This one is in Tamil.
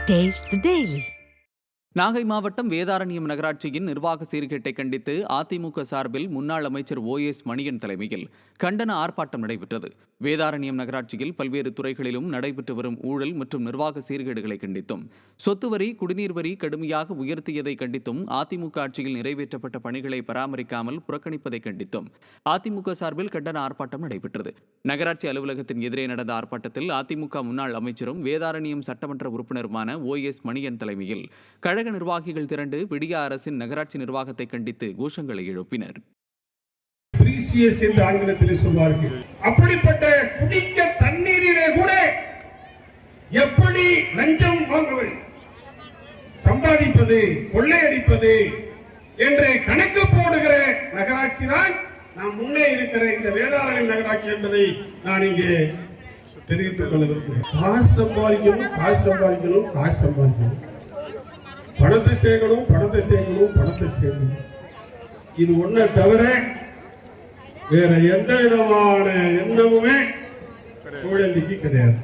Taste the Daily. நாகை மாவட்டம் வேதாரண்யம் நகராட்சியின் நிர்வாக சீர்கேட்டை கண்டித்து அதிமுக சார்பில் முன்னாள் அமைச்சர் OS மணியன் தலைமையில் கண்டன ஆர்ப்பாட்டம் நடைபெற்றது. வேதாரண்யம் நகராட்சியில் பல்வேறு துறைகளிலும் நடைபெற்று வரும் ஊழல் மற்றும் நிர்வாக சீர்கேடுகளை கண்டித்தும், சொத்து வரி, குடிநீர் வரி கடுமையாக உயர்த்தியதை கண்டித்தும், அதிமுக ஆட்சியில் நிறைவேற்றப்பட்ட பணிகளை பராமரிக்காமல் புறக்கணிப்பதை கண்டித்தும் அதிமுக சார்பில் கண்டன ஆர்ப்பாட்டம் நடைபெற்றது. நகராட்சி அலுவலகத்தின் எதிரே நடந்த ஆர்ப்பாட்டத்தில் அதிமுக முன்னாள் அமைச்சரும் வேதாரண்யம் சட்டமன்ற உறுப்பினருமான OS மணியன் தலைமையில் கழக நிர்வாகிகள் திரண்டு விடிய அரசின் நகராட்சி நிர்வாகத்தை கண்டித்து கோஷங்களை எழுப்பினர். ஆங்கிலத்தில் சொல்வார்கள். அப்படிப்பட்ட குடிக்க தண்ணீரிலே கூட எப்படி லஞ்சம் வாங்குவது, சம்பாதிப்பது, கொள்ளையடிப்பது என்று கணக்கு போடுகிற நகராட்சி தான் நாம் முன்னே இருக்கிற இந்த வேதாரண்யம் நகராட்சி என்பதை நான் இங்கே தெரிவித்துக் கொள்ள விரும்புகிறேன். காசு சம்பாதிக்கணும், காசு சம்பாதிக்கணும், காசு சம்பாதிக்கணும், பணத்தை சேர்க்கணும், பணத்தை சேர்க்கணும், பணத்தை சேர்க்கணும். இது ஒன்றை தவிர வேற எந்த விதமான எண்ணமுமே ஊழலுக்கு கிடையாது.